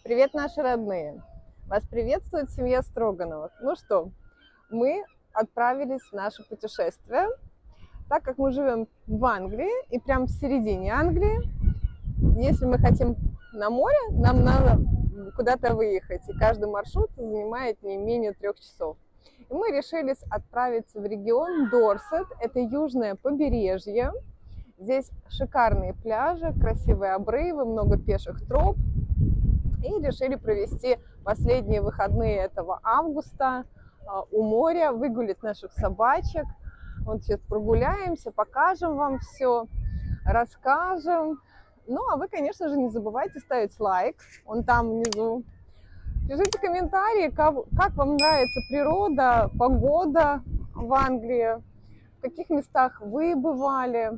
Привет, наши родные! Вас приветствует семья Строгановых. Ну что, мы отправились в наше путешествие. Так как мы живем в Англии и прямо в середине Англии, если мы хотим на море, нам надо куда-то выехать. И каждый маршрут занимает не менее 3 часов. И мы решили отправиться в регион Дорсет. Это южное побережье. Здесь шикарные пляжи, красивые обрывы, много пеших троп. И решили провести последние выходные этого августа у моря, выгулять наших собачек. Вот сейчас прогуляемся, покажем вам все, расскажем. Ну, а вы, конечно же, не забывайте ставить лайк, он там внизу. Пишите комментарии, как вам нравится природа, погода в Англии, в каких местах вы бывали.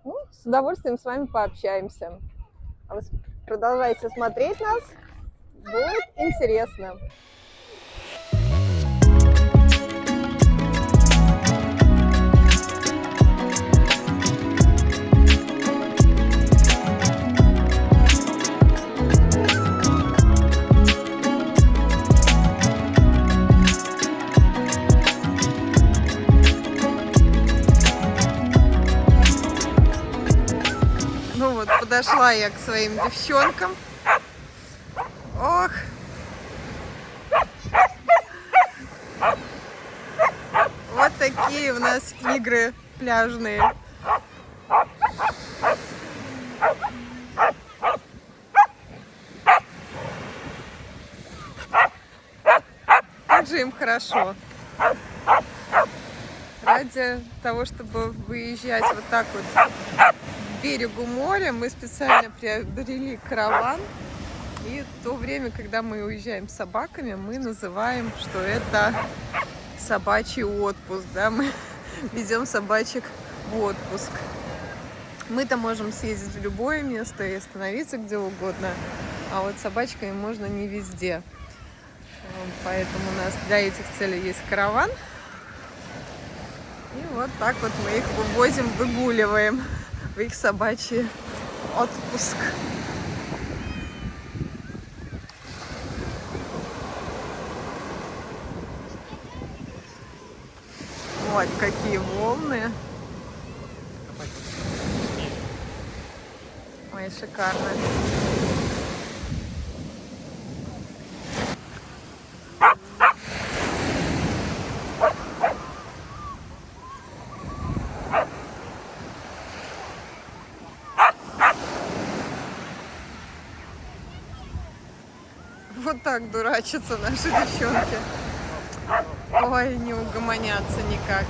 Ну, с удовольствием с вами пообщаемся. А вы продолжайте смотреть нас. Будет интересно. Ну вот, подошла я к своим девчонкам. Ох! Вот такие у нас игры пляжные. Как же им хорошо. Ради того, чтобы выезжать вот так вот к берегу моря, мы специально приобрели караван. И то время, когда мы уезжаем с собаками, мы называем, что это собачий отпуск. Да? Мы везем собачек в отпуск. Мы-то можем съездить в любое место и остановиться где угодно, а вот собачками можно не везде. Поэтому у нас для этих целей есть караван. И вот так вот мы их вывозим, выгуливаем в их собачий отпуск. Вот какие волны. Ой, шикарно. Вот так дурачатся наши девчонки. Ой, не угомонятся никак.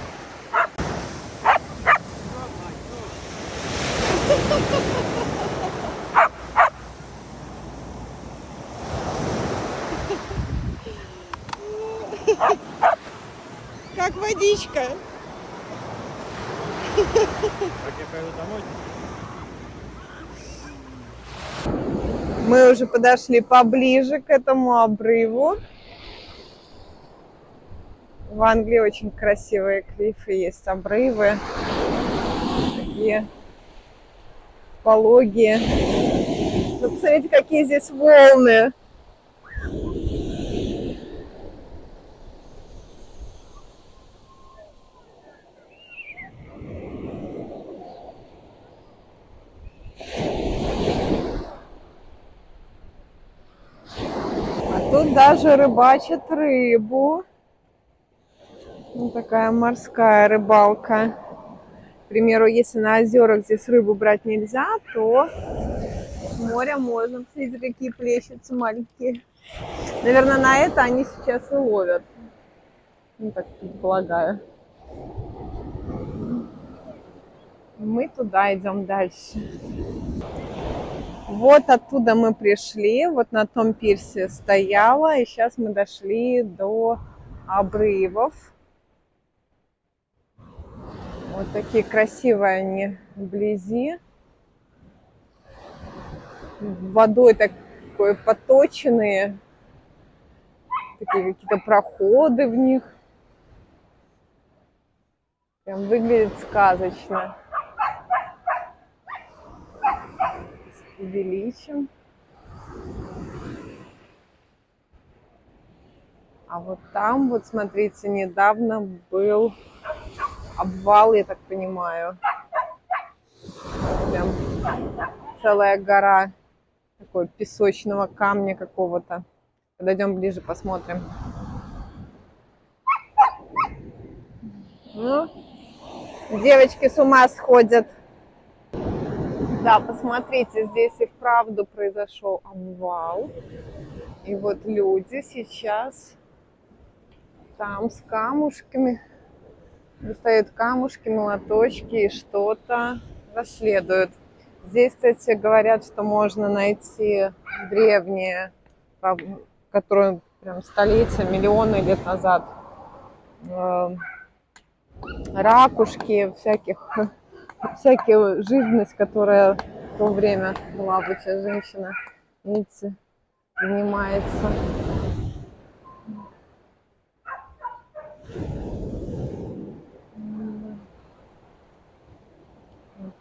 Как водичка. Так я пойду домой. Мы уже подошли поближе к этому обрыву. В Англии очень красивые клиффы, есть обрывы. Такие пологие. Ну, посмотрите, какие здесь волны. А тут даже рыбачат рыбу. Вот такая морская рыбалка. К примеру, если на озерах здесь рыбу брать нельзя, то Моря можно. Смотрите, какие плещутся маленькие. Наверное, на это они сейчас и ловят. Ну, так предполагаю. Мы туда идем дальше. Вот оттуда мы пришли. Вот на том пирсе стояла. И сейчас мы дошли до обрывов. Вот такие красивые они вблизи. Водой такой поточенные. Такие какие-то проходы в них. Прям выглядит сказочно. Увеличим. А вот там, вот смотрите, недавно был обвал, я так понимаю. Прям целая гора такой песочного камня какого-то. Подойдем ближе, посмотрим. Ну, девочки с ума сходят. Да, посмотрите, здесь и вправду произошел обвал. И вот люди сейчас там с камушками достают камушки, молоточки и что-то расследуют. Здесь, кстати, говорят, что можно найти древние, которые прям столетия, миллионы лет назад, ракушки, всякие живность, которая в то время была. Вот сейчас женщина, видите, занимается.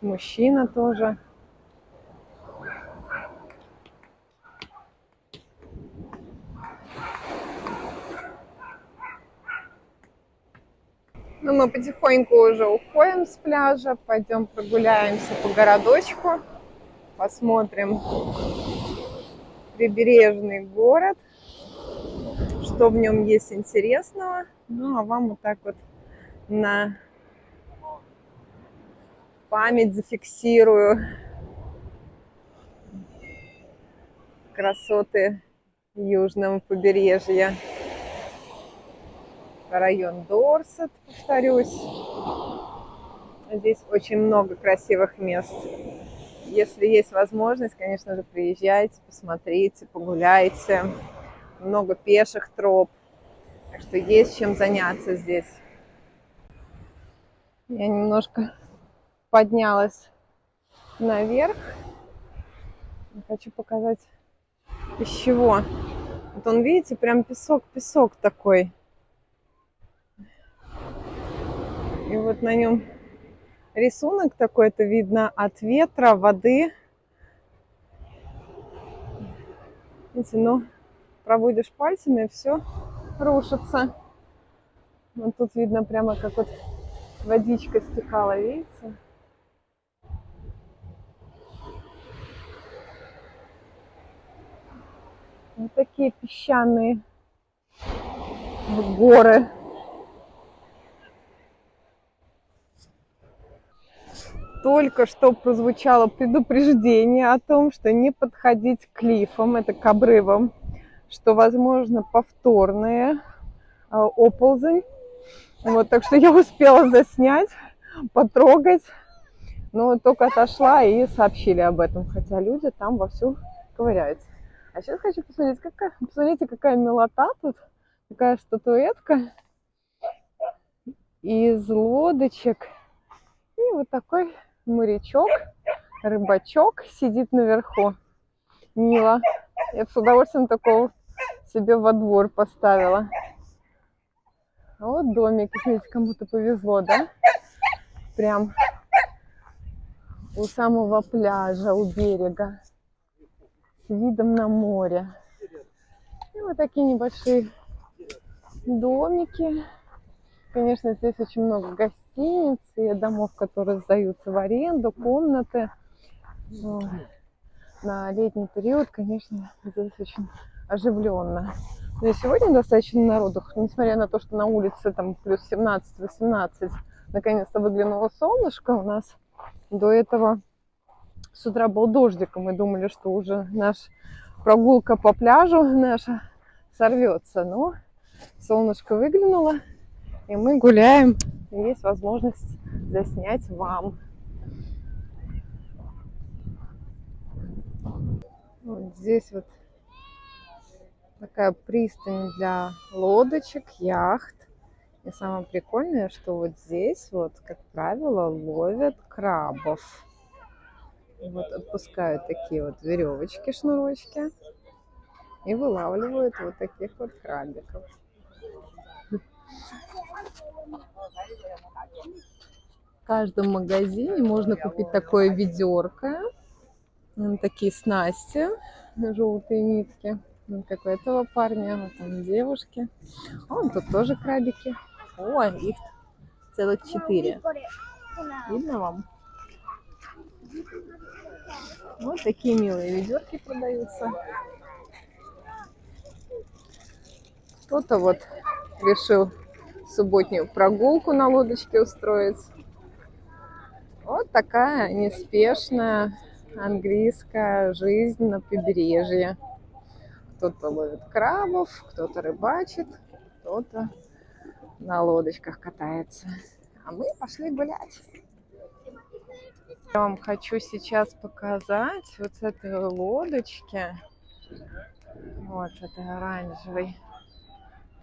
Мужчина тоже. Ну, мы потихоньку уже уходим с пляжа. Пойдем прогуляемся по городочку. Посмотрим прибережный город. Что в нем есть интересного. Ну, а вам вот так вот на память зафиксирую красоты южного побережья. Район Дорсет, повторюсь. Здесь очень много красивых мест. Если есть возможность, конечно же, приезжайте, посмотрите, погуляйте. Много пеших троп. Так что есть чем заняться здесь. Я немножко поднялась наверх. Хочу показать, из чего. Вот он, видите, прям песок такой. И вот на нем рисунок такой-то видно от ветра, воды. Видите, ну, проводишь пальцами, и все рушится. Вот тут видно прямо, как вот водичка стекала, видите? Вот такие песчаные горы. Только что прозвучало предупреждение о том, что не подходить к клиффам, это к обрывам, что возможно повторные оползень. Вот, так что я успела заснять, потрогать, но только отошла и сообщили об этом, хотя люди там вовсю ковыряются. А сейчас хочу посмотреть, посмотрите, какая милота тут, такая статуэтка из лодочек. И вот такой морячок, рыбачок сидит наверху. Мило. Я с удовольствием такого себе во двор поставила. Вот домик, смотрите, кому-то повезло, да? Прям у самого пляжа, у берега, с видом на море. И вот такие небольшие домики. Конечно, здесь очень много гостиниц и домов, которые сдаются в аренду, комнаты. Но на летний период, конечно, здесь очень оживленно. Но и сегодня достаточно народу, несмотря на то, что на улице там плюс 17-18, наконец-то выглянуло солнышко. У нас до этого С утра был дождик, и мы думали, что уже наша прогулка по пляжу наша сорвется. Но солнышко выглянуло, и мы гуляем. И есть возможность заснять вам. Вот здесь вот такая пристань для лодочек, яхт. И самое прикольное, что вот здесь вот, как правило, ловят крабов. Вот отпускают такие вот веревочки, шнурочки и вылавливают вот таких вот крабиков. В каждом магазине можно купить такое ведерко, такие снасти, желтые нитки. Вот как у этого парня, вот там девушки. Вон тут тоже крабики. О, их целых 4. Видно вам? Вот такие милые ведерки продаются. Кто-то вот решил субботнюю прогулку на лодочке устроить. Вот такая неспешная английская жизнь на побережье. Кто-то ловит крабов, кто-то рыбачит, кто-то на лодочках катается. А мы пошли гулять. Я вам хочу сейчас показать вот с этой лодочки. Вот этой оранжевой.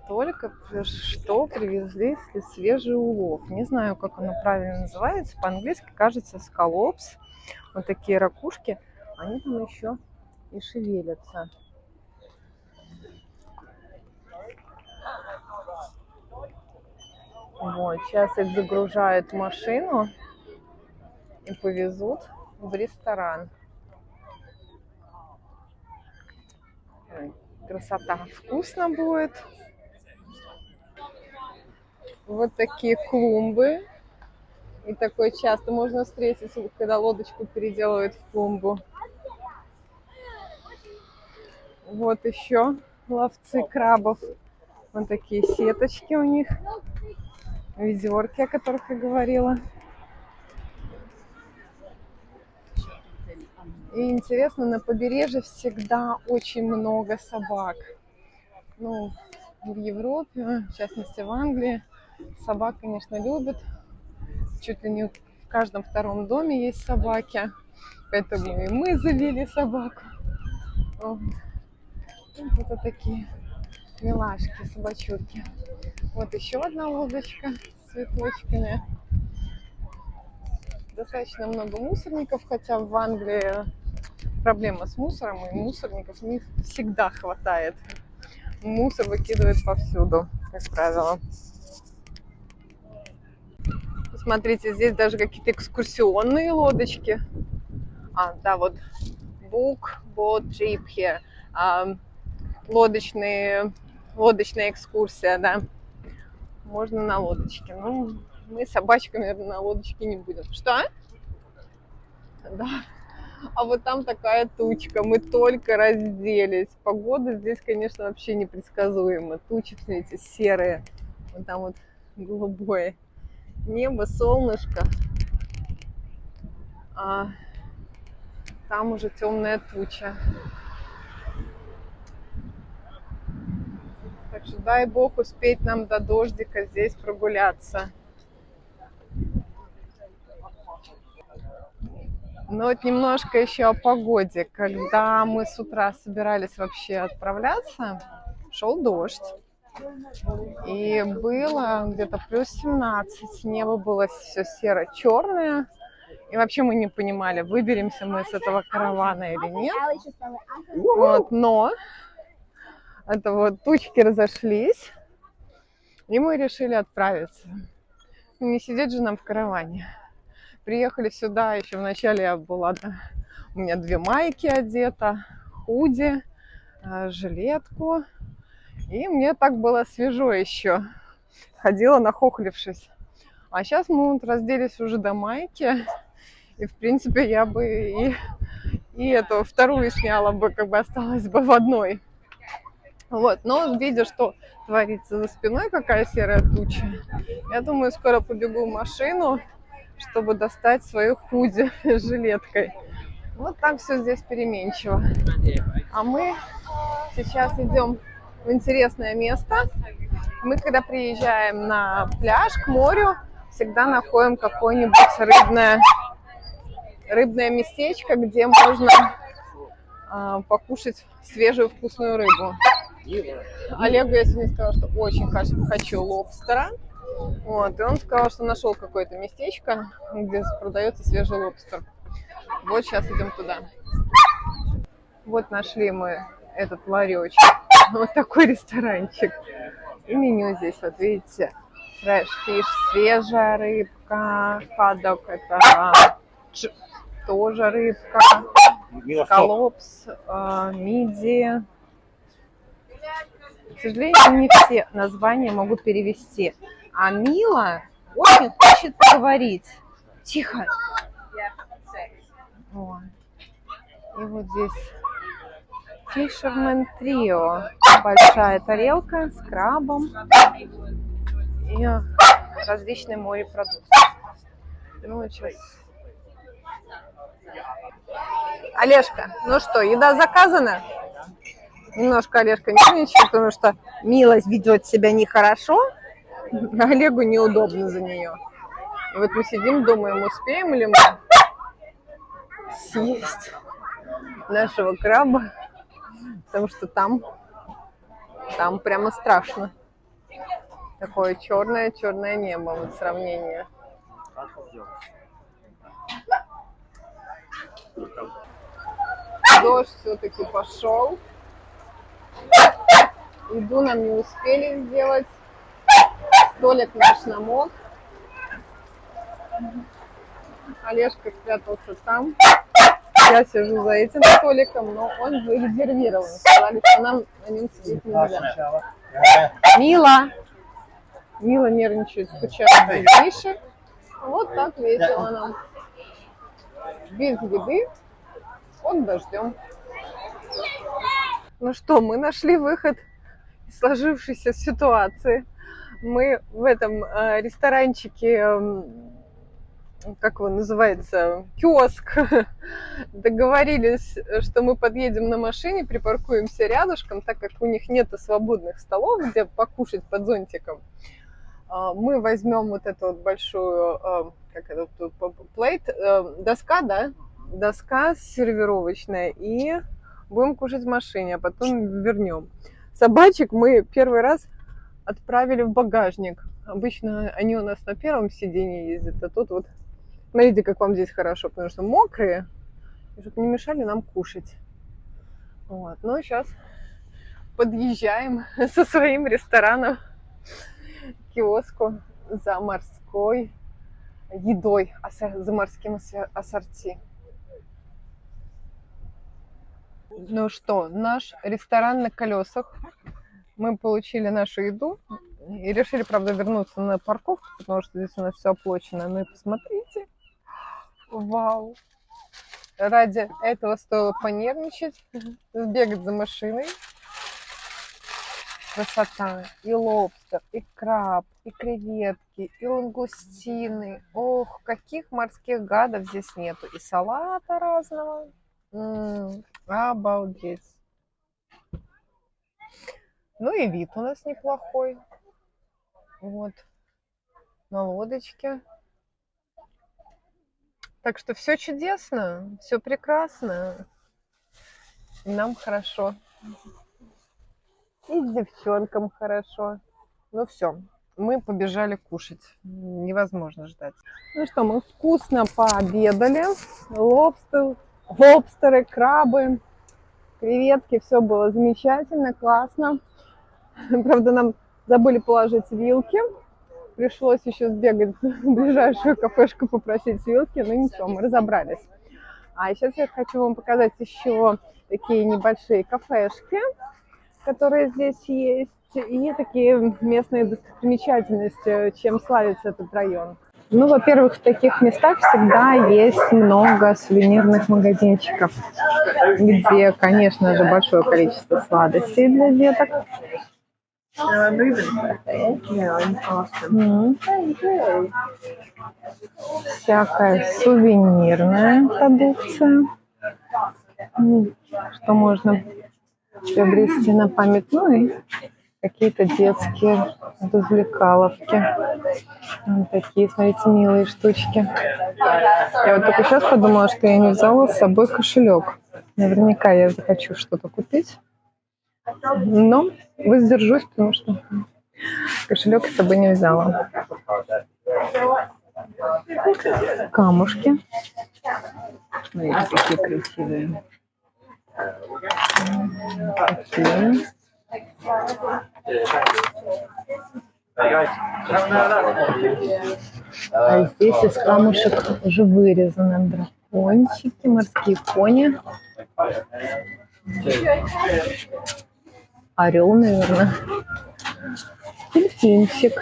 Только что привезли свежий улов. Не знаю, как оно правильно называется. По-английски, кажется, скалопс. Вот такие ракушки. Они там еще и шевелятся. Вот, сейчас их загружают в машину и повезут в ресторан. Ой, красота. Вкусно будет. Вот такие клумбы. И такое часто можно встретить, когда лодочку переделывают в клумбу. Вот еще ловцы крабов. Вот такие сеточки у них. Ведерки, о которых я говорила. И интересно, на побережье всегда очень много собак. Ну, в Европе, в частности в Англии, собак, конечно, любят. Чуть ли не в каждом втором доме есть собаки. Поэтому и мы завели собаку. Вот это такие милашки, собачурки. Вот еще одна лодочка с цветочками. Достаточно много мусорников, хотя в Англии проблема с мусором, и мусорников не всегда хватает. Мусор выкидывают повсюду, как правило. Смотрите, здесь даже какие-то экскурсионные лодочки. Да, вот book, boat trip here. Лодочная экскурсия, да. Можно на лодочке. Ну, мы с собачкой, наверное, на лодочке не будем. Что? Да. А вот там такая тучка. Мы только разделись. Погода здесь, конечно, вообще непредсказуема. Тучи все эти серые. Вот там вот голубое небо, солнышко. А там уже темная туча. Так что дай бог успеть нам до дождика здесь прогуляться. Но вот немножко еще о погоде. Когда мы с утра собирались вообще отправляться, шел дождь. И было где-то плюс 17. Небо было все серо-черное. И вообще мы не понимали, выберемся мы с этого каравана или нет. Вот, но это вот тучки разошлись, и мы решили отправиться. Не сидеть же нам в караване. Приехали сюда, еще вначале я была, да, у меня 2 майки одета, худи, жилетку. И мне так было свежо еще. Ходила нахохлившись. А сейчас мы вот разделись уже до майки. И, в принципе, я бы и эту вторую сняла бы, как бы осталась бы в одной. Вот, но видя, что творится за спиной, какая серая туча, я думаю, скоро побегу в машину, чтобы достать свою худи с жилеткой. Вот так все здесь переменчиво. А мы сейчас идем в интересное место. Мы, когда приезжаем на пляж, к морю, всегда находим какое-нибудь рыбное местечко, где можно покушать свежую вкусную рыбу. Олегу я сегодня сказала, что очень хочу лобстера. Вот, и он сказал, что нашел какое-то местечко, где продается свежий лобстер. Вот сейчас идем туда. Вот нашли мы этот ларечек. Вот такой ресторанчик. И меню здесь, вот видите, fresh fish, свежая рыбка, падок это тоже рыбка, колопс, мидии. К сожалению, не все названия могу перевести. А Мила очень хочет поговорить. Тихо. Вот. И вот здесь Fisherman Trio. Большая тарелка с крабом и различные морепродукты. Ну вот сейчас. Олежка, ну что, еда заказана? Немножко Олежка нервничает, потому что Мила ведет себя нехорошо, а Олегу неудобно за нее. И вот мы сидим, думаем, успеем ли мы съесть нашего краба, потому что там прямо страшно. Такое черное небо, вот сравнение. Дождь все-таки пошел. Еду нам не успели сделать. Столик наш намок. Олежка спрятался там. Я сижу за этим столиком, но он зарезервирован. Сказали, что нам на нем сидеть нельзя. Мила нервничает, скучает по Мише. Вот так весело нам. Без еды, под дождем. Ну что, мы нашли выход из сложившейся ситуации. Мы в этом ресторанчике, как его называется, киоск, договорились, что мы подъедем на машине, припаркуемся рядышком, так как у них нет свободных столов, где покушать под зонтиком. Мы возьмем вот эту вот большую, как это, плейт, доска, да? Доска сервировочная, и будем кушать в машине, а потом вернем. Собачек мы первый раз отправили в багажник. Обычно они у нас на первом сиденье ездят, а тут вот, смотрите, как вам здесь хорошо, потому что мокрые, чтобы не мешали нам кушать. Вот. Ну, сейчас подъезжаем со своим рестораном к киоску за морской едой, за морским ассорти. Ну что, наш ресторан на колесах. Мы получили нашу еду и решили, правда, вернуться на парковку, потому что здесь у нас все оплачено. Ну и посмотрите. Вау. Ради этого стоило понервничать, сбегать за машиной. Красота. И лобстер, и краб, и креветки, и лангустины. Ох, каких морских гадов здесь нету. И салата разного. Обалдеть. Ну и вид у нас неплохой. Вот. На лодочке. Так что все чудесно, все прекрасно. И нам хорошо. И с девчонкам хорошо. Ну все, мы побежали кушать. Невозможно ждать. Ну что, мы вкусно пообедали. Лобстеры, крабы, креветки. Все было замечательно, классно. Правда, нам забыли положить вилки. Пришлось еще сбегать в ближайшую кафешку, попросить вилки. Но ничего, мы разобрались. А сейчас я хочу вам показать еще такие небольшие кафешки, которые здесь есть. И такие местные достопримечательности, чем славится этот район. Ну, во-первых, в таких местах всегда есть много сувенирных магазинчиков, где, конечно же, большое количество сладостей для деток. Всякая сувенирная продукция. Что можно приобрести на память? Ну и какие-то детские развлекаловки. Вот такие, смотрите, милые штучки. Я вот только сейчас подумала, что я не взяла с собой кошелек. Наверняка я захочу что-то купить. Но воздержусь, потому что кошелек с собой не взяла. Камушки. Смотрите, какие красивые. Такие. А здесь из камушек уже вырезаны дракончики, морские кони. Орел, наверное. Дельфинчик.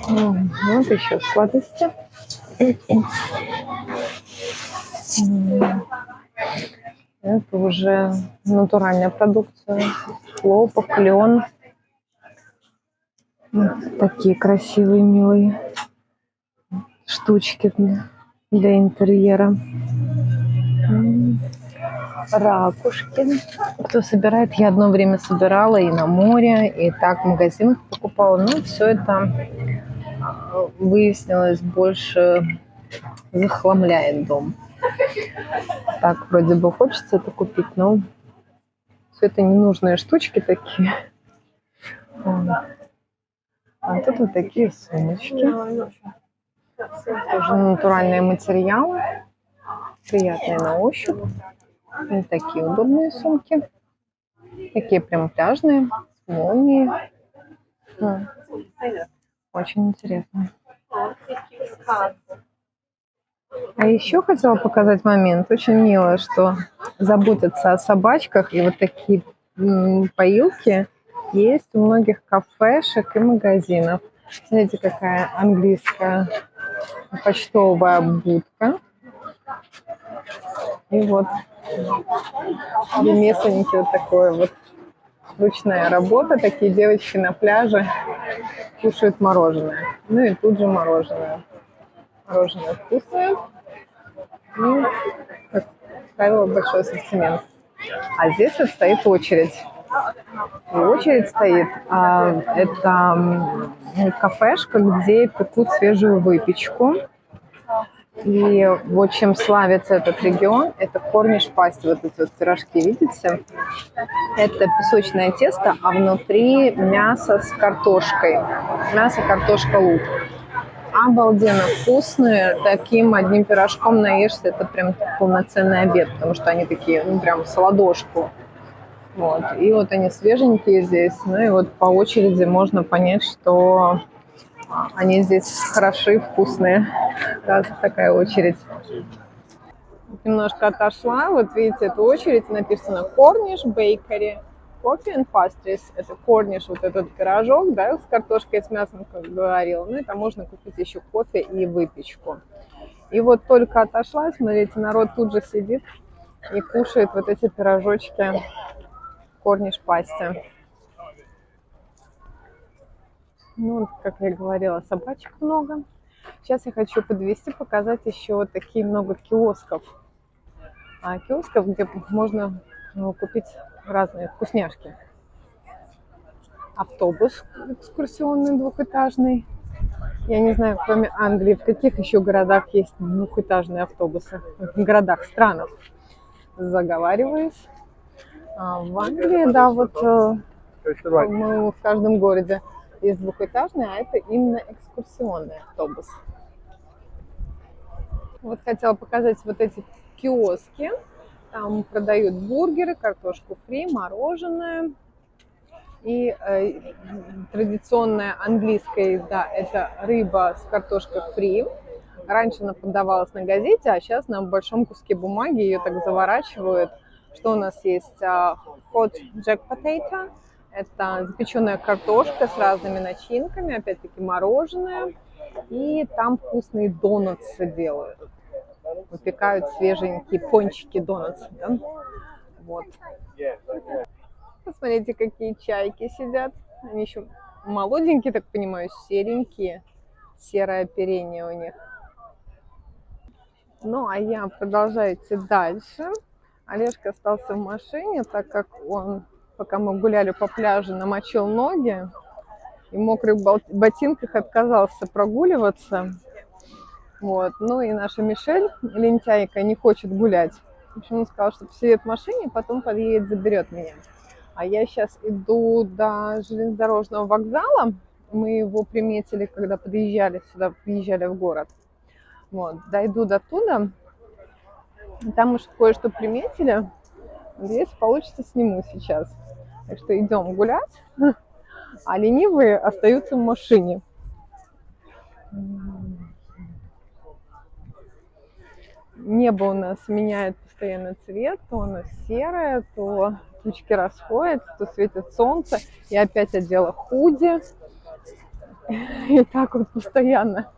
Вот еще сладости. Это уже натуральная продукция. Хлопок, лен. Вот такие красивые, милые штучки для интерьера. Ракушки. Кто собирает? Я одно время собирала и на море, и так в магазинах покупала. Но все это выяснилось больше захламляет дом. Так, вроде бы хочется это купить, но все это ненужные штучки такие. А тут вот такие сумочки. Тоже натуральные материалы. Приятные на ощупь. Вот такие удобные сумки. Такие прям пляжные, с молнией. Очень интересно. А еще хотела показать момент. Очень мило, что заботятся о собачках. И вот такие поилки есть у многих кафешек и магазинов. Смотрите, какая английская почтовая будка. И вот ремесленники вот такое вот. Ручная работа. Такие девочки на пляже кушают мороженое. Ну и тут же мороженое. Мороженое вкусное. Ну, как правило, большой ассортимент. А здесь вот стоит очередь. И очередь стоит. Это кафешка, где пекут свежую выпечку. И вот чем славится этот регион, это корниш пасти. Вот эти вот пирожки, видите? Это песочное тесто, а внутри мясо с картошкой. Мясо, картошка, лук. Обалденно вкусные. Таким одним пирожком наешься, это прям полноценный обед, потому что они такие, ну, прям с ладошку. Вот. И вот они свеженькие здесь. Ну и вот по очереди можно понять, что они здесь хороши, вкусные. Раз такая очередь. Немножко отошла. Вот видите, эту очередь написано Cornish Bakery. Coffee and pastries. Это корниш, вот этот пирожок, да, с картошкой и с мясом, как говорила. Ну, и там можно купить еще кофе и выпечку. И вот только отошла, смотрите, народ тут же сидит и кушает вот эти пирожочки корниш пасти. Ну, как я говорила, собачек много. Сейчас я хочу подвести, показать еще вот такие много киосков. Киосков, где можно купить разные вкусняшки. Автобус экскурсионный двухэтажный. Я не знаю, кроме Англии, в каких еще городах есть двухэтажные автобусы? В городах, странах. Заговариваюсь. В Англии, да, вот по-моему, в каждом городе есть двухэтажный, а это именно экскурсионный автобус. Вот хотела показать вот эти киоски. Там продают бургеры, картошку фри, мороженое. И традиционная английская еда – это рыба с картошкой фри. Раньше она подавалась на газете, а сейчас на большом куске бумаги ее так заворачивают. Что у нас есть? Hot jack potato – это запеченная картошка с разными начинками, опять-таки мороженое. И там вкусные донатсы делают. Выпекают свеженькие пончики донатсы. Да? Вот. Посмотрите, какие чайки сидят. Они еще молоденькие, так понимаю, серенькие. Серое оперение у них. Ну, а я продолжаю идти дальше. Олежка остался в машине, так как он, пока мы гуляли по пляжу, намочил ноги и в мокрых ботинках отказался прогуливаться. Вот. Ну и наша Мишель, лентяйка, не хочет гулять. В общем, он сказал, что посидит в машине, потом подъедет, заберет меня. А я сейчас иду до железнодорожного вокзала. Мы его приметили, когда подъезжали сюда, приезжали в город. Вот. Дойду до туда. Там уж кое-что приметили. Если получится, сниму сейчас. Так что идем гулять, а ленивые остаются в машине. Небо у нас меняет постоянно цвет, то оно серое, то тучки расходятся, то светит солнце. Я опять одела худи. И так вот постоянно.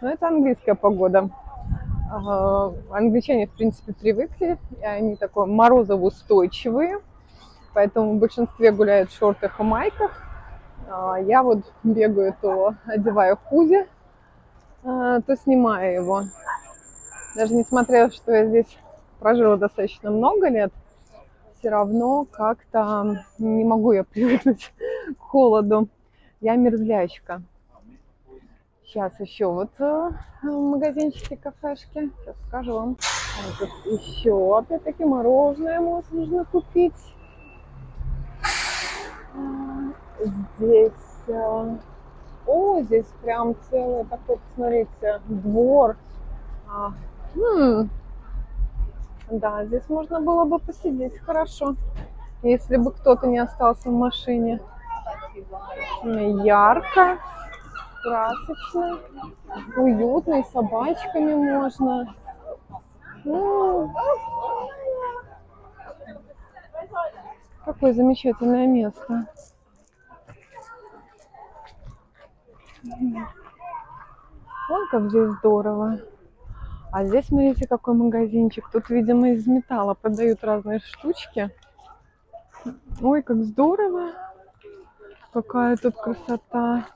Но это английская погода. Англичане, в принципе, привыкли, и они такой морозоустойчивые. Поэтому в большинстве гуляют в шортах и майках. Я вот бегаю, то одеваю худи, то снимаю его. Даже несмотря, что я здесь прожила достаточно много лет, все равно как-то не могу я привыкнуть к холоду. Я мерзлячка. Сейчас еще вот магазинчики, кафешки. Сейчас скажу вам. Тут еще опять-таки мороженое можно купить. Здесь, здесь прям целый такой, посмотрите, двор. Да, здесь можно было бы посидеть хорошо, если бы кто-то не остался в машине. Ярко, красочно, уютно, и с собачками можно. Какое замечательное место. Вон как здесь здорово. А здесь, смотрите, какой магазинчик. Тут, видимо, из металла продают разные штучки. Ой, как здорово. Какая тут красота.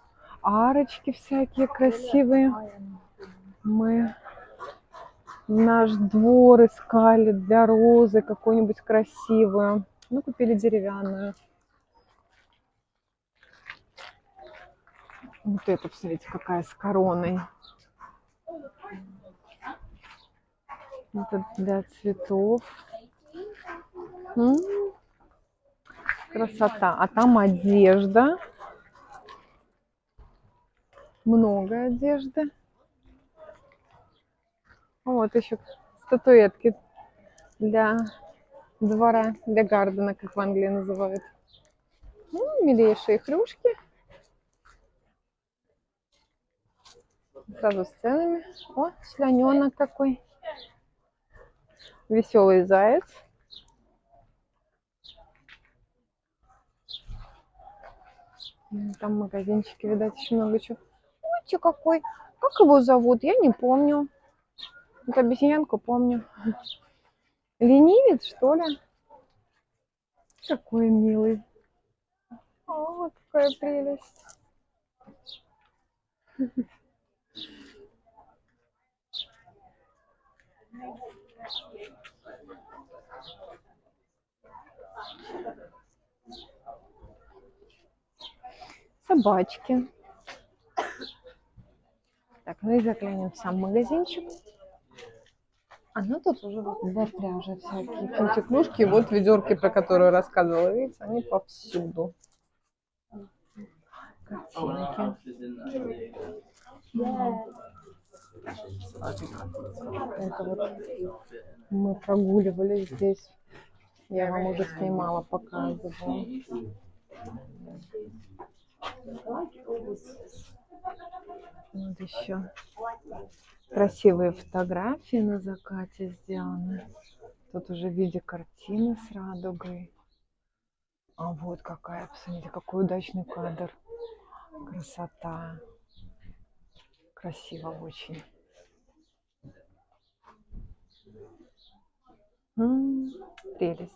Арочки всякие красивые. Мы наш двор искали для розы какую-нибудь красивую. Ну, купили деревянную. Вот эту, посмотрите, какая с короной. Это для цветов. Красота. А там одежда. Много одежды. Вот еще статуэтки для двора, для гардена, как в Англии называют. Милейшие хрюшки. Сразу с ценами. О, слоненок такой. Веселый заяц. Там магазинчики, видать, еще много чего. Ой, какой. Как его зовут? Я не помню. Вот обезьянку помню. Ленивец, что ли? Какой милый. О, какая прелесть. Собачки. Так, ну и заглянем в сам магазинчик. Ну тут уже вот для пляжа всякие финтифлюшки. Вот ведерки, про которые рассказывала. Видите, они повсюду. Картинки. Это вот мы прогуливались здесь. Я вам уже снимала, показывала. Вот еще красивые фотографии на закате сделаны. Тут уже в виде картины с радугой. А вот какая, посмотрите, какой удачный кадр. Красота. Красиво очень. Прелесть.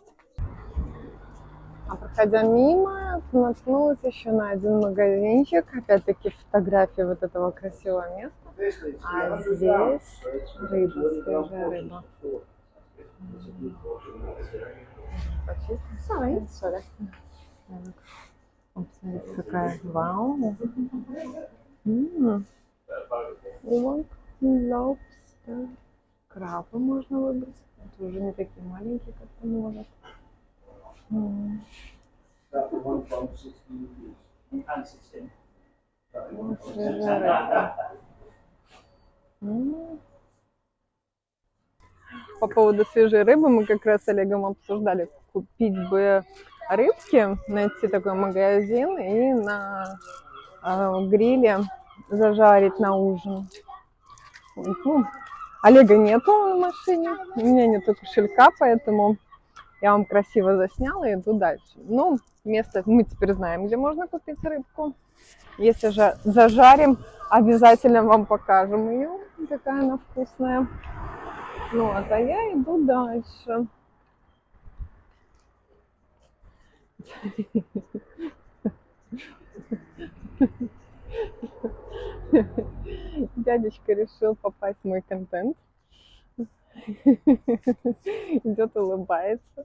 А проходя мимо, наткнулась еще на один магазинчик. Опять-таки фотографии вот этого красивого места. А здесь рыба, свежая рыба. Почистить? Sorry. Посмотрите, какая. Вау. Вот лобстер. Крабы можно выбрать. Это уже не такие маленькие, как ты можешь. Свежая рыбка. По поводу свежей рыбы мы как раз с Олегом обсуждали, купить бы рыбки, найти такой магазин и на гриле зажарить на ужин. Ну, Олега нету в машине, у меня нету кошелька, поэтому я вам красиво засняла и иду дальше. Ну, место мы теперь знаем, где можно купить рыбку. Если же зажарим, обязательно вам покажем ее, какая она вкусная. Ну, а я иду дальше. Дядечка решил попасть в мой контент. Идет, улыбается.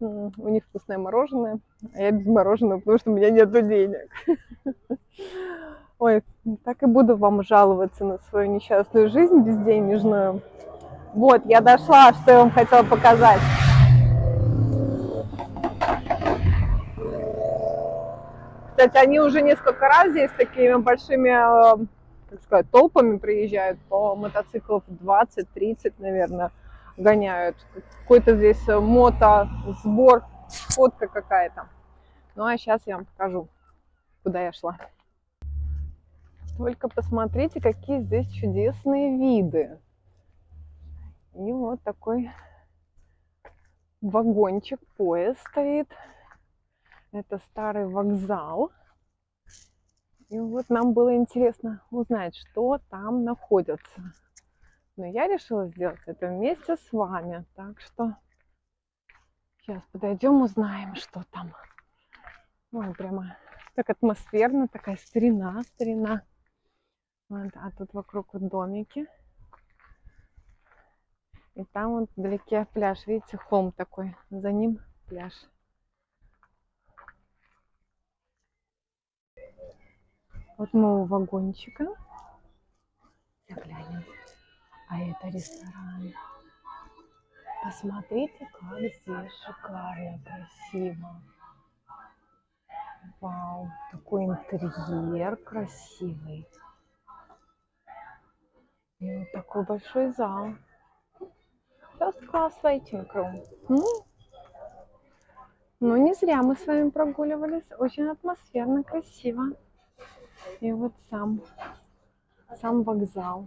У них вкусное мороженое, а я без мороженого, потому что у меня нету денег. Ой, так и буду вам жаловаться на свою несчастную жизнь безденежную. Вот, я дошла, что я вам хотела показать. Кстати, они уже несколько раз здесь такими большими, как сказать, толпами приезжают, по мотоциклов 20-30, наверное, гоняют. Какой-то здесь мотосбор, фотка какая-то. Ну, а сейчас я вам покажу, куда я шла. Только посмотрите, какие здесь чудесные виды. И вот такой вагончик, поезд стоит. Это старый вокзал. И вот нам было интересно узнать, что там находится. Но я решила сделать это вместе с вами. Так что сейчас подойдем, узнаем, что там. Ой, прямо так атмосферно, такая старина. Вот, а тут вокруг вот домики. И там вот вдалеке пляж. Видите, холм такой. За ним пляж. Вот мы у вагончика. Заглянем. А это ресторан. Посмотрите, как здесь шикарно, красиво. Вау, такой интерьер красивый. И вот такой большой зал. First class waiting room. Ну, не зря мы с вами прогуливались. Очень атмосферно, красиво. И вот сам вокзал.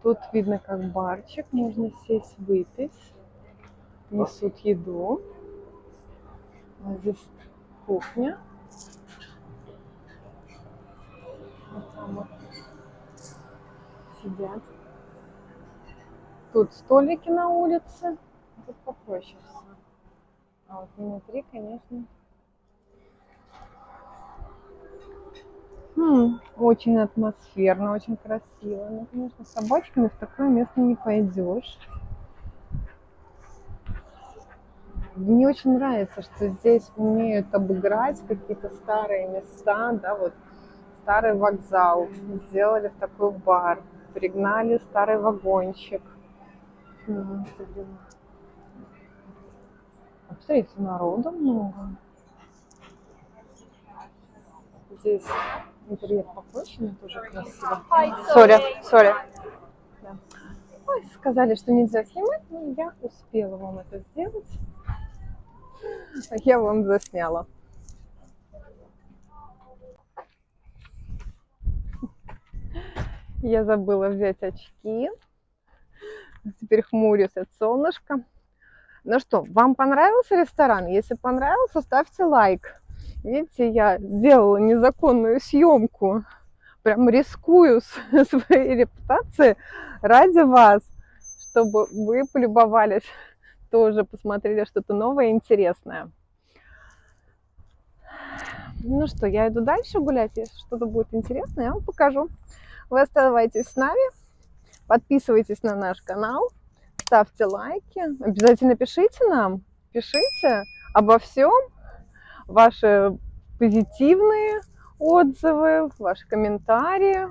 Тут видно, как барчик, можно сесть, выпить. Несут еду. Вот здесь кухня. Вот там вот сидят. Тут столики на улице. Тут попроще все. А вот внутри, конечно, очень атмосферно, очень красиво. Ну, конечно, с собачками в такое место не пойдешь. Мне очень нравится, что здесь умеют обыграть какие-то старые места, да, вот старый вокзал сделали в такой бар, пригнали старый вагончик. Посмотрите, народу много. Здесь интерьер попроще, но тоже красиво. Сори. Да. Ой, сказали, что нельзя снимать, но я успела вам это сделать. Я вам засняла. Я забыла взять очки. Теперь хмурюсь от солнышка. Ну что, вам понравился ресторан? Если понравился, ставьте лайк. Видите, я делала незаконную съемку. Прям рискую своей репутацией ради вас, чтобы вы полюбовались тоже посмотрели что-то новое и интересное. Ну что, я иду дальше гулять. Если что-то будет интересное, я вам покажу. Вы оставайтесь с нами, подписывайтесь на наш канал, ставьте лайки, обязательно пишите нам, пишите обо всем, ваши позитивные отзывы, ваши комментарии,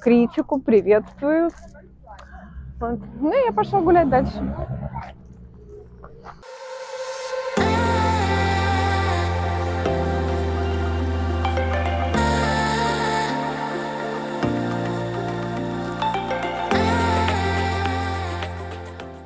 критику приветствую. Вот. Ну, я пошла гулять дальше.